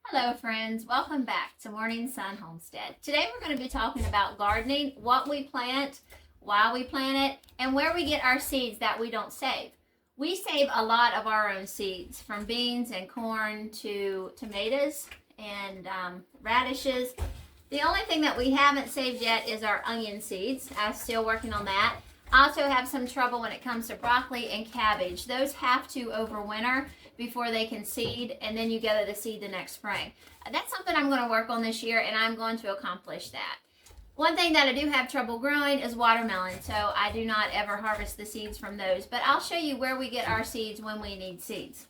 Hello friends, welcome back to Morning Sun Homestead. Today we're going to be talking about gardening, what we plant, why we plant it, and where we get our seeds that we don't save. We save a lot of our own seeds, from beans and corn to tomatoes and radishes. The only thing that we haven't saved yet is our onion seeds. I'm still working on that. I also have some trouble when it comes to broccoli and cabbage. Those have to overwinter before they can seed, and then you gather the seed the next spring. That's something I'm going to work on this year, and I'm going to accomplish that. One thing that I do have trouble growing is watermelon, so I do not ever harvest the seeds from those, but I'll show you where we get our seeds when we need seeds.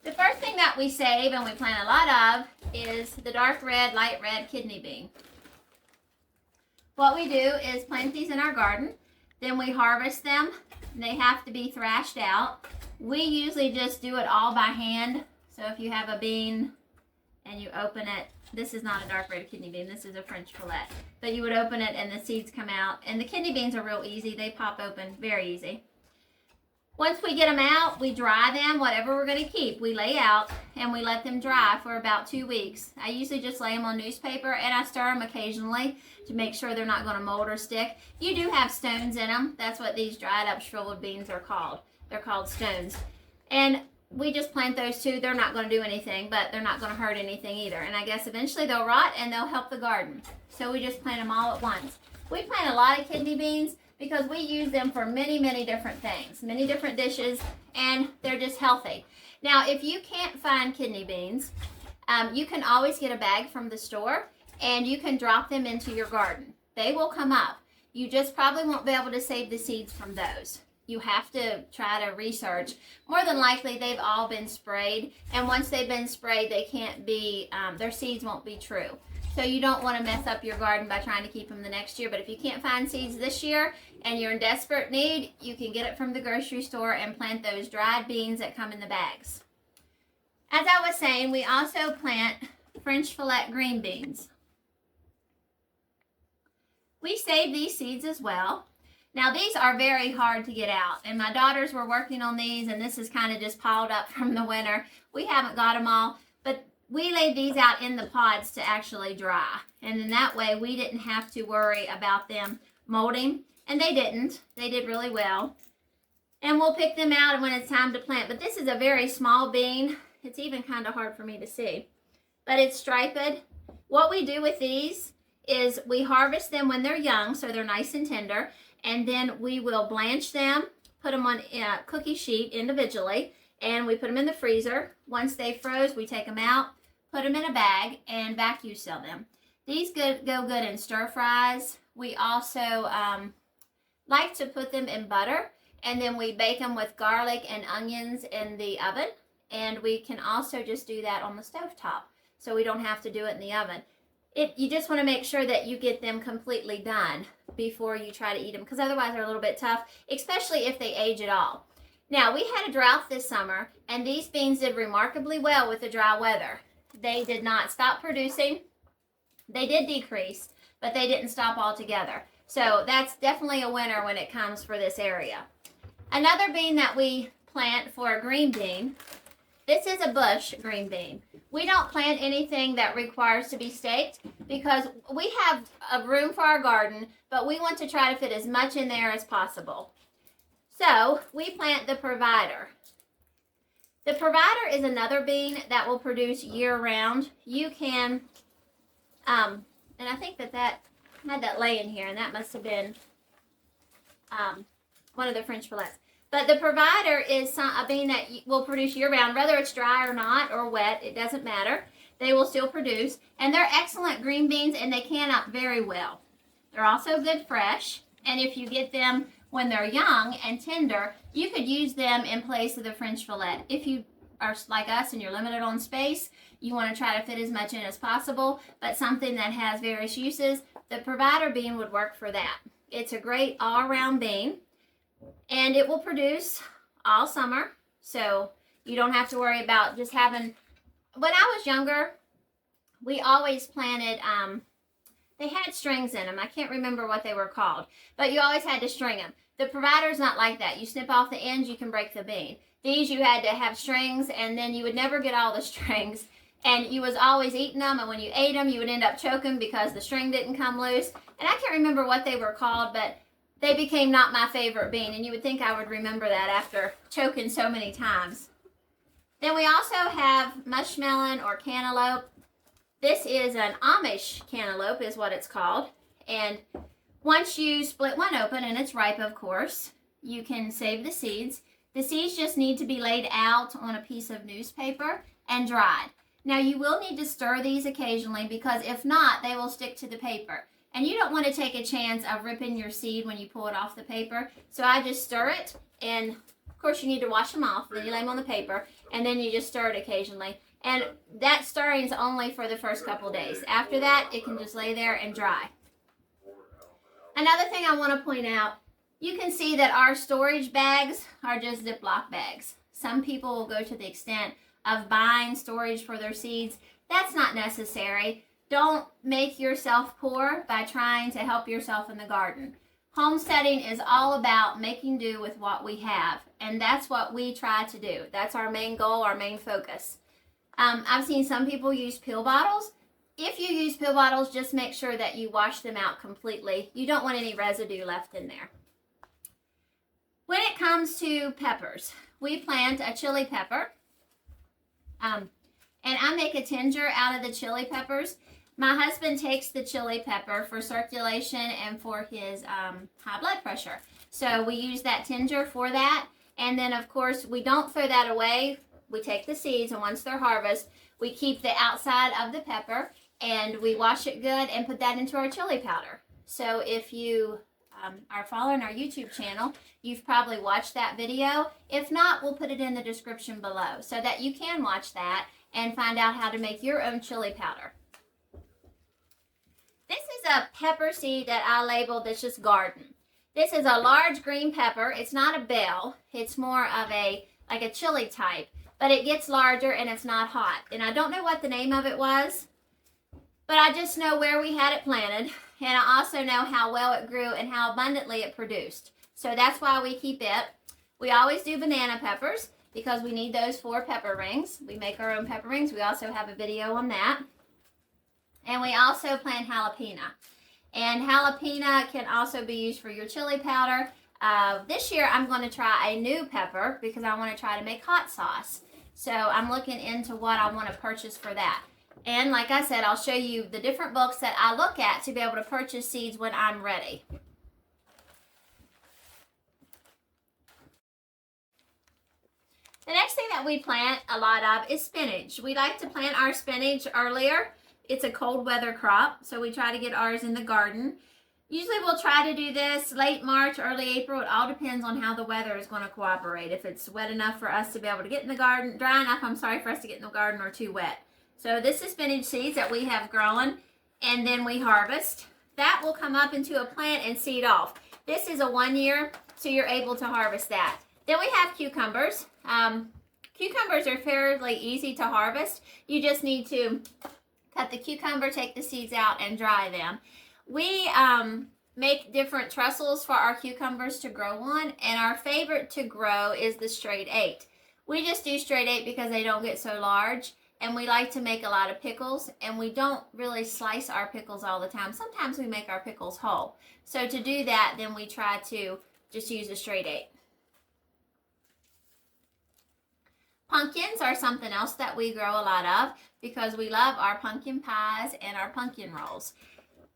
The first thing that we save, and we plant a lot of, is the dark red, light red kidney bean. What we do is plant these in our garden, then we harvest them, and they have to be thrashed out. We usually just do it all by hand. So if you have a bean and you open it, this is not a dark red kidney bean, this is a French fillet. But you would open it and the seeds come out. And the kidney beans are real easy, they pop open very easy. Once we get them out, we dry them, whatever we're gonna keep, we lay out and we let them dry for about 2 weeks. I usually just lay them on newspaper and I stir them occasionally to make sure they're not gonna mold or stick. You do have stones in them. That's what these dried up shriveled beans are called. They're called stones. And we just plant those too. They're not gonna do anything, but they're not gonna hurt anything either. And I guess eventually they'll rot and they'll help the garden. So we just plant them all at once. We plant a lot of kidney beans because we use them for many, many different things, many different dishes, and they're just healthy. Now, if you can't find kidney beans, you can always get a bag from the store and you can drop them into your garden. They will come up. You just probably won't be able to save the seeds from those. You have to try to research. More than likely, they've all been sprayed, and once they've been sprayed, they can't be, their seeds won't be true. So you don't want to mess up your garden by trying to keep them the next year. But if you can't find seeds this year and you're in desperate need, you can get it from the grocery store and plant those dried beans that come in the bags. As I was saying, we also plant French fillet green beans. We save these seeds as well. Now these are very hard to get out, and my daughters were working on these, and this is kind of just piled up from the winter. We haven't got them all, but we laid these out in the pods to actually dry, and in that way we didn't have to worry about them molding, and they didn't. They did really well. And we'll pick them out when it's time to plant. But this is a very small bean. It's even kind of hard for me to see, but it's striped. What we do with these is we harvest them when they're young, so they're nice and tender, and then we will blanch them, put them on a cookie sheet individually, and we put them in the freezer. Once they froze, we take them out, put them in a bag, and vacuum seal them. These go good in stir fries. We also like to put them in butter, and then we bake them with garlic and onions in the oven, and we can also just do that on the stovetop, so we don't have to do it in the oven. You just want to make sure that you get them completely done before you try to eat them, because otherwise they're a little bit tough, especially if they age at all. Now, we had a drought this summer, and these beans did remarkably well with the dry weather. They did not stop producing. They did decrease, but they didn't stop altogether. So that's definitely a winner when it comes for this area. Another bean that we plant for a green bean, this is a bush green bean. We don't plant anything that requires to be staked because we have a room for our garden, but we want to try to fit as much in there as possible. So we plant the provider. The provider is another bean that will produce year-round. You can, and I think that had that laying here, and that must have been one of the French fillets. But the provider is a bean that will produce year-round, whether it's dry or not, or wet, it doesn't matter. They will still produce, and they're excellent green beans, and they can up very well. They're also good fresh, and if you get them when they're young and tender, you could use them in place of the French fillet. If you are like us and you're limited on space, you want to try to fit as much in as possible, but something that has various uses, the provider bean would work for that. It's a great all-around bean, and it will produce all summer, so you don't have to worry about just having. When I was younger, we always planted, they had strings in them. I can't remember what they were called, but you always had to string them. The provider's not like that. You snip off the ends, you can break the bean. These you had to have strings, and then you would never get all the strings, and you was always eating them, and when you ate them, you would end up choking because the string didn't come loose. And I can't remember what they were called, but they became not my favorite bean, and you would think I would remember that after choking so many times. Then we also have mushmelon or cantaloupe. This is an Amish cantaloupe is what it's called. And once you split one open, and it's ripe of course, you can save the seeds. The seeds just need to be laid out on a piece of newspaper and dried. Now you will need to stir these occasionally because if not, they will stick to the paper. And you don't want to take a chance of ripping your seed when you pull it off the paper. So I just stir it, and of course you need to wash them off, then you lay them on the paper, and then you just stir it occasionally. And that stirring is only for the first couple of days. After that, it can just lay there and dry. Another thing I want to point out, you can see that our storage bags are just Ziploc bags. Some people will go to the extent of buying storage for their seeds. That's not necessary. Don't make yourself poor by trying to help yourself in the garden. Homesteading is all about making do with what we have, and that's what we try to do. That's our main goal, our main focus. I've seen some people use pill bottles. If you use pill bottles, just make sure that you wash them out completely. You don't want any residue left in there. When it comes to peppers, we plant a chili pepper, and I make a tincture out of the chili peppers. My husband takes the chili pepper for circulation and for his high blood pressure. So we use that tincture for that. And then, of course, we don't throw that away. We take the seeds, and once they're harvested, we keep the outside of the pepper, and we wash it good and put that into our chili powder. So if you are following our YouTube channel, you've probably watched that video. If not, we'll put it in the description below so that you can watch that and find out how to make your own chili powder. This is a pepper seed that I labeled that's just garden. This is a large green pepper. It's not a bell. It's more of like a chili type, but it gets larger and it's not hot. And I don't know what the name of it was, but I just know where we had it planted, and I also know how well it grew and how abundantly it produced. So that's why we keep it. We always do banana peppers because we need those for pepper rings. We make our own pepper rings. We also have a video on that. And we also plant jalapeno. And jalapeno can also be used for your chili powder. This year I'm going to try a new pepper because I want to try to make hot sauce. So I'm looking into what I want to purchase for that. And like I said, I'll show you the different books that I look at to be able to purchase seeds when I'm ready. The next thing that we plant a lot of is spinach. We like to plant our spinach earlier. It's a cold weather crop, so we try to get ours in the garden. Usually we'll try to do this late March, early April. It all depends on how the weather is going to cooperate. If it's wet enough for us to be able to get in the garden, dry enough, for us to get in the garden, or too wet. So this is spinach seeds that we have grown, and then we harvest. That will come up into a plant and seed off. This is a 1 year, so you're able to harvest that. Then we have cucumbers. Cucumbers are fairly easy to harvest. You just need to cut the cucumber, take the seeds out, and dry them. We make different trussels for our cucumbers to grow on, and our favorite to grow is the straight 8. We just do straight 8 because they don't get so large, and we like to make a lot of pickles, and we don't really slice our pickles all the time. Sometimes we make our pickles whole. So to do that, then we try to just use a straight 8. Pumpkins are something else that we grow a lot of because we love our pumpkin pies and our pumpkin rolls.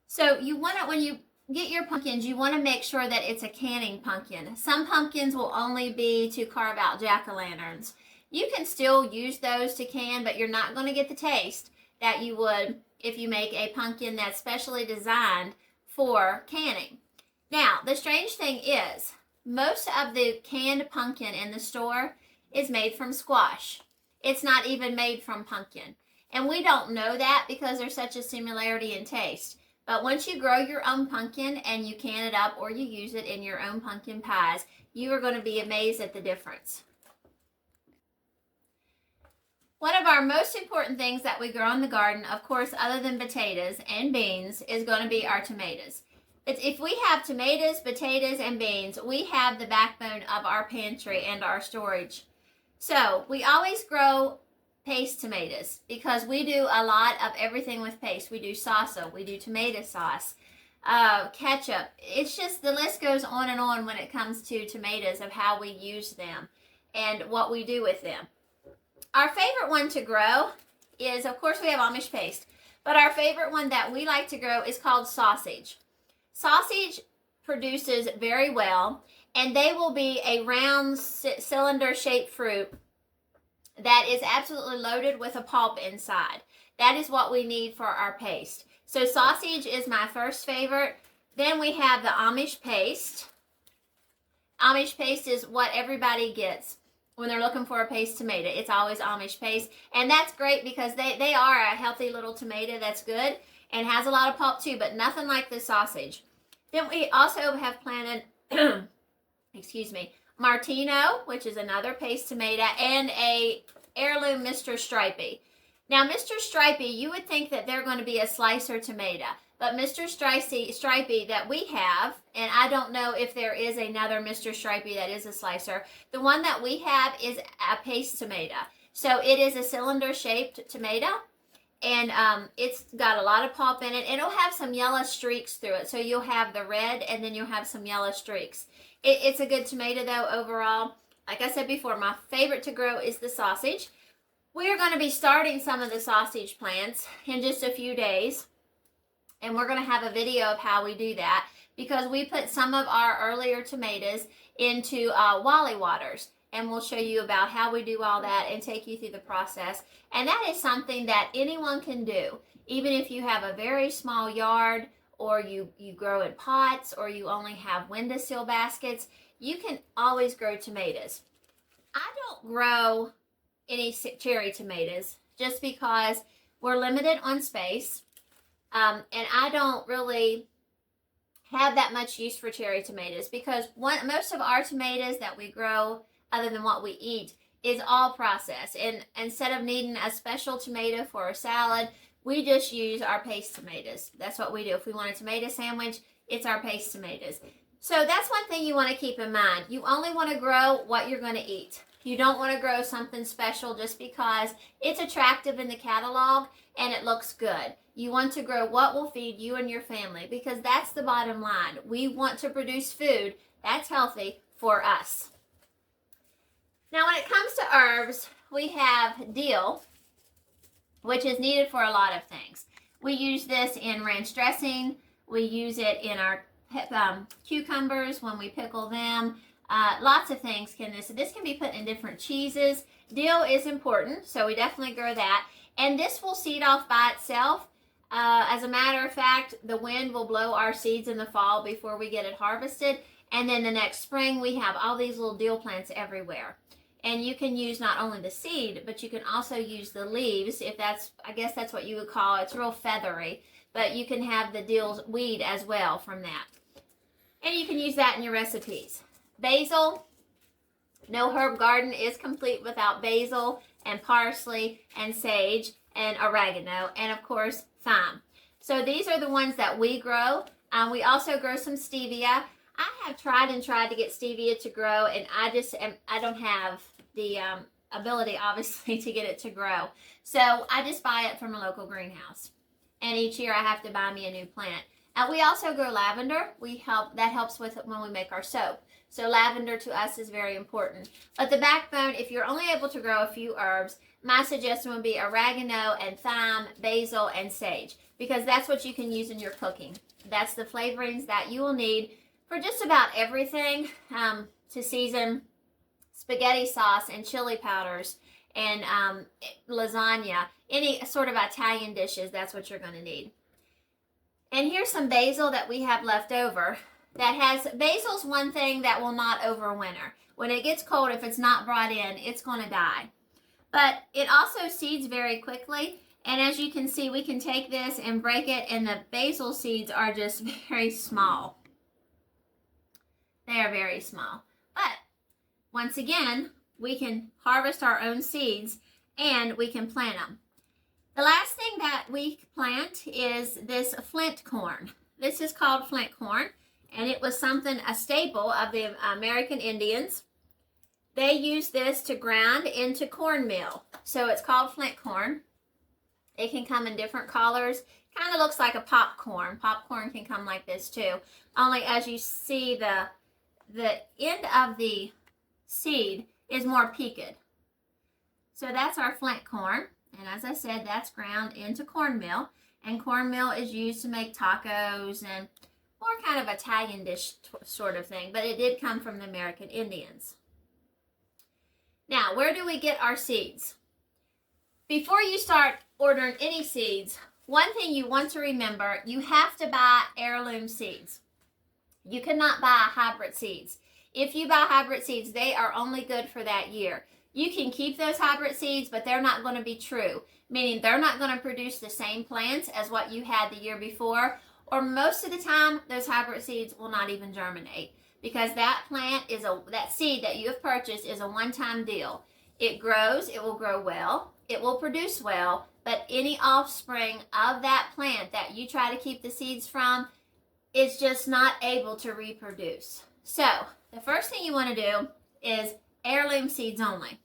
So you want to, when you get your pumpkins, you want to make sure that it's a canning pumpkin. Some pumpkins will only be to carve out jack-o'-lanterns. You can still use those to can, but you're not going to get the taste that you would if you make a pumpkin that's specially designed for canning. Now, the strange thing is, most of the canned pumpkin in the store is made from squash. It's not even made from pumpkin. And we don't know that because there's such a similarity in taste. But once you grow your own pumpkin and you can it up or you use it in your own pumpkin pies, you are going to be amazed at the difference. One of our most important things that we grow in the garden, of course, other than potatoes and beans, is going to be our tomatoes. If we have tomatoes, potatoes, and beans, we have the backbone of our pantry and our storage. So we always grow paste tomatoes because we do a lot of everything with paste. We do salsa, we do tomato sauce, ketchup. It's just the list goes on and on when it comes to tomatoes of how we use them and what we do with them. Our favorite one to grow is, of course, we have Amish paste, but our favorite one that we like to grow is called sausage. Sausage produces very well, and they will be a round cylinder-shaped fruit that is absolutely loaded with a pulp inside. That is what we need for our paste. So sausage is my first favorite. Then we have the Amish paste. Amish paste is what everybody gets when they're looking for a paste tomato. It's always Amish paste. And that's great because they are a healthy little tomato that's good and has a lot of pulp too, but nothing like the sausage. Then we also have planted, excuse me, Martino, which is another paste tomato, and a Heirloom Mr. Stripey. Now, Mr. Stripey, you would think that they're going to be a slicer tomato, but Mr. Stripey that we have, and I don't know if there is another Mr. Stripey that is a slicer, the one that we have is a paste tomato. So it is a cylinder-shaped tomato, and it's got a lot of pulp in it. It'll have some yellow streaks through it, so you'll have the red, and then you'll have some yellow streaks. It's a good tomato, though, overall. Like I said before, my favorite to grow is the sausage. We are going to be starting some of the sausage plants in just a few days. And we're going to have a video of how we do that because we put some of our earlier tomatoes into Wally waters. And we'll show you about how we do all that and take you through the process. And that is something that anyone can do. Even if you have a very small yard, or you grow in pots, or you only have windowsill baskets, you can always grow tomatoes. I don't grow any cherry tomatoes just because we're limited on space, and I don't really have that much use for cherry tomatoes because most of our tomatoes that we grow, other than what we eat, is all processed. And instead of needing a special tomato for a salad, we just use our paste tomatoes. That's what we do. If we want a tomato sandwich, it's our paste tomatoes. So that's one thing you want to keep in mind. You only want to grow what you're going to eat. You don't want to grow something special just because it's attractive in the catalog and it looks good. You want to grow what will feed you and your family because that's the bottom line. We want to produce food that's healthy for us. Now, when it comes to herbs, we have dill, which is needed for a lot of things. We use this in ranch dressing. We use it in our cucumbers when we pickle them. Lots of things can this can be put in different cheeses. Dill is important, so we definitely grow that. And this will seed off by itself. As a matter of fact, the wind will blow our seeds in the fall before we get it harvested. And then the next spring, we have all these little dill plants everywhere. And you can use not only the seed, but you can also use the leaves, if that's, I guess that's what you would call it. It's real feathery, but you can have the dill weed as well from that. And you can use that in your recipes. Basil, no herb garden is complete without basil and parsley and sage and oregano and, of course, thyme. So these are the ones that we grow. We also grow some stevia. I have tried to get stevia to grow, and I don't have the ability, obviously, to get it to grow. So I just buy it from a local greenhouse. And each year I have to buy me a new plant. We also grow lavender. That helps with it when we make our soap. So lavender to us is very important. But the backbone, if you're only able to grow a few herbs, my suggestion would be oregano and thyme, basil, and sage. Because that's what you can use in your cooking. That's the flavorings that you will need for just about everything to season spaghetti sauce and chili powders and lasagna, any sort of Italian dishes, that's what you're going to need. And here's some basil that we have left over. Basil's one thing that will not overwinter. When it gets cold, if it's not brought in, it's going to die. But it also seeds very quickly. And as you can see, we can take this and break it, and the basil seeds are just very small. They are very small. But once again, we can harvest our own seeds and we can plant them. The last thing that we plant is this flint corn. This is called flint corn, and it was a staple of the American Indians. they use this to grind into cornmeal. So it's called flint corn. It can come in different colors. Kind of looks like a popcorn. Popcorn can come like this too. Only as you see, the end of the seed is more peaked. So that's our flint corn. And as I said, that's ground into cornmeal. And cornmeal is used to make tacos and more kind of Italian dish sort of thing. But it did come from the American Indians. Now, where do we get our seeds? Before you start ordering any seeds, one thing you want to remember, you have to buy heirloom seeds. You cannot buy hybrid seeds. If you buy hybrid seeds, they are only good for that year. You can keep those hybrid seeds, but they're not going to be true, meaning they're not going to produce the same plants as what you had the year before, or most of the time, those hybrid seeds will not even germinate, because that plant is that seed that you have purchased is a one-time deal. It grows, it will grow well, it will produce well, but any offspring of that plant that you try to keep the seeds from is just not able to reproduce. So, the first thing you want to do is heirloom seeds only.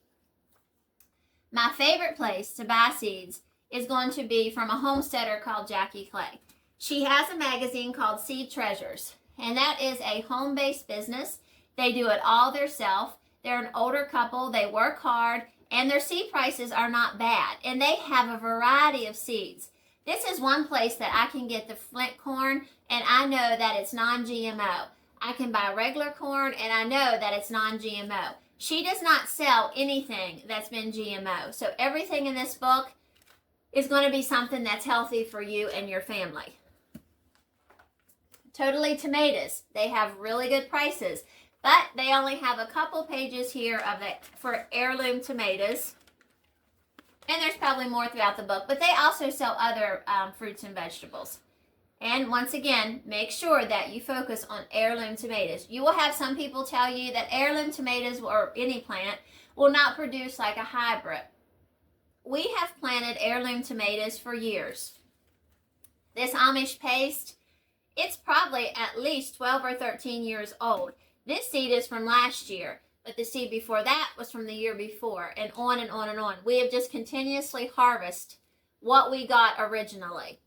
My favorite place to buy seeds is going to be from a homesteader called Jackie Clay. She has a magazine called Seed Treasures, and that is a home-based business. They do it all themselves. They're an older couple. They work hard, and their seed prices are not bad, and they have a variety of seeds. This is one place that I can get the flint corn, and I know that it's non-GMO. I can buy regular corn, and I know that it's non-GMO. She does not sell anything that's been GMO. So everything in this book is going to be something that's healthy for you and your family. Totally Tomatoes. They have really good prices, but they only have a couple pages here of it for heirloom tomatoes. And there's probably more throughout the book, but they also sell other fruits and vegetables. And once again, make sure that you focus on heirloom tomatoes. You will have some people tell you that heirloom tomatoes or any plant will not produce like a hybrid. We have planted heirloom tomatoes for years. This Amish paste, it's probably at least 12 or 13 years old. This seed is from last year, but the seed before that was from the year before, and on and on and on. We have just continuously harvested what we got originally.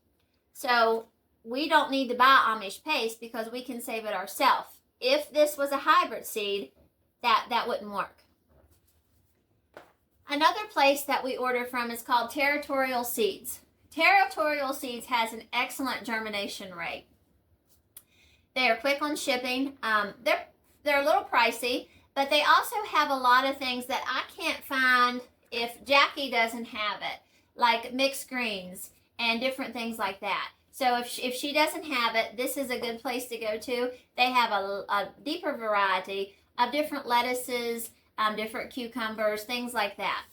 So we don't need to buy Amish paste because we can save it ourselves. If this was a hybrid seed, that wouldn't work. Another place that we order from is called Territorial Seeds. Territorial Seeds has an excellent germination rate. They are quick on shipping. They're a little pricey, but they also have a lot of things that I can't find if Jackie doesn't have it, like mixed greens and different things like that. So if she doesn't have it, this is a good place to go to. They have a deeper variety of different lettuces, different cucumbers, things like that.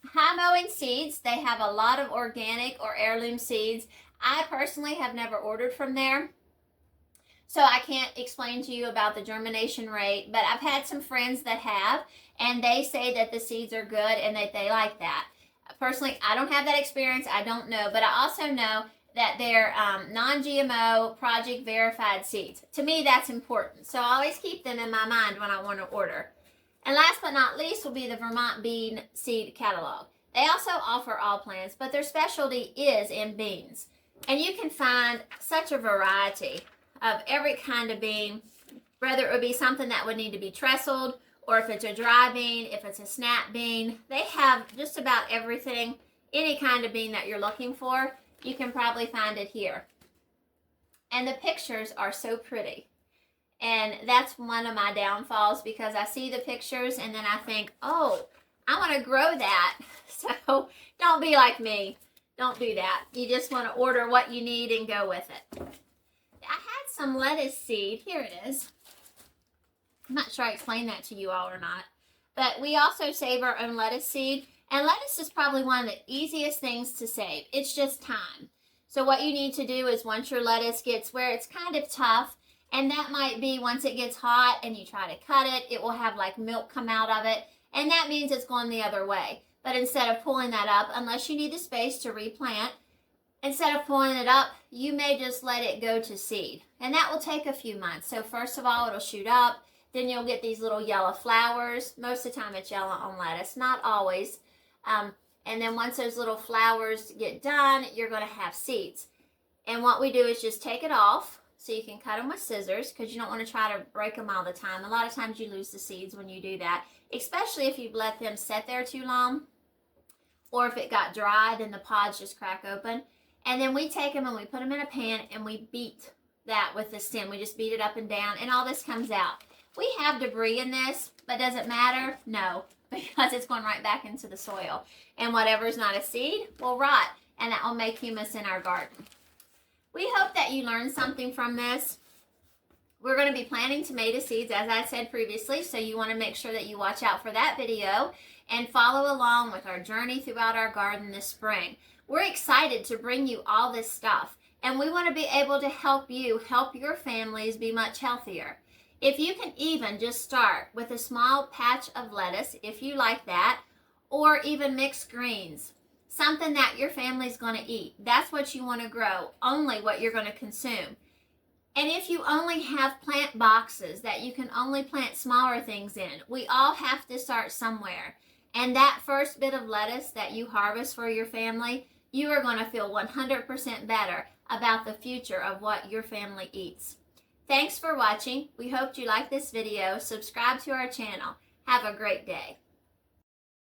High Mowing Seeds, they have a lot of organic or heirloom seeds. I personally have never ordered from there, so I can't explain to you about the germination rate, but I've had some friends that have, and they say that the seeds are good and that they like that. Personally, I don't have that experience. I don't know, but I also know that they're non-GMO, project verified seeds. To me, that's important. So I always keep them in my mind when I want to order. And last but not least will be the Vermont Bean Seed Catalog. They also offer all plants, but their specialty is in beans. And you can find such a variety of every kind of bean, whether it would be something that would need to be trestled, or if it's a dry bean, if it's a snap bean. They have just about everything, any kind of bean that you're looking for, you can probably find it here. And the pictures are so pretty. And that's one of my downfalls, because I see the pictures and then I think, oh, I want to grow that. So don't be like me. Don't do that. You just want to order what you need and go with it. I had some lettuce seed. Here it is. I'm not sure I explained that to you all or not. But we also save our own lettuce seed. And lettuce is probably one of the easiest things to save. It's just time. So what you need to do is once your lettuce gets where it's kind of tough, and that might be once it gets hot and you try to cut it, it will have like milk come out of it. And that means it's going the other way. But instead of pulling that up, unless you need the space to replant, instead of pulling it up, you may just let it go to seed. And that will take a few months. So first of all, it'll shoot up. then you'll get these little yellow flowers. Most of the time it's yellow on lettuce, not always. And then once those little flowers get done, you're going to have seeds. And what we do is just take it off, so you can cut them with scissors, because you don't want to try to break them all the time. A lot of times you lose the seeds when you do that, especially if you've let them sit there too long, or if it got dry, then the pods just crack open. And then we take them and we put them in a pan and we beat that with the stem. We just beat it up and down and all this comes out. We have debris in this, but does it matter? No, because it's going right back into the soil. And whatever is not a seed will rot, and that will make humus in our garden. We hope that you learned something from this. We're going to be planting tomato seeds, as I said previously, so you want to make sure that you watch out for that video and follow along with our journey throughout our garden this spring. We're excited to bring you all this stuff, and we want to be able to help you help your families be much healthier. If you can even just start with a small patch of lettuce, if you like that, or even mixed greens, something that your family's going to eat. That's what you want to grow, only what you're going to consume. And if you only have plant boxes that you can only plant smaller things in, we all have to start somewhere. And that first bit of lettuce that you harvest for your family, you are going to feel 100% better about the future of what your family eats. Thanks for watching. We hope you like this video. Subscribe to our channel. Have a great day.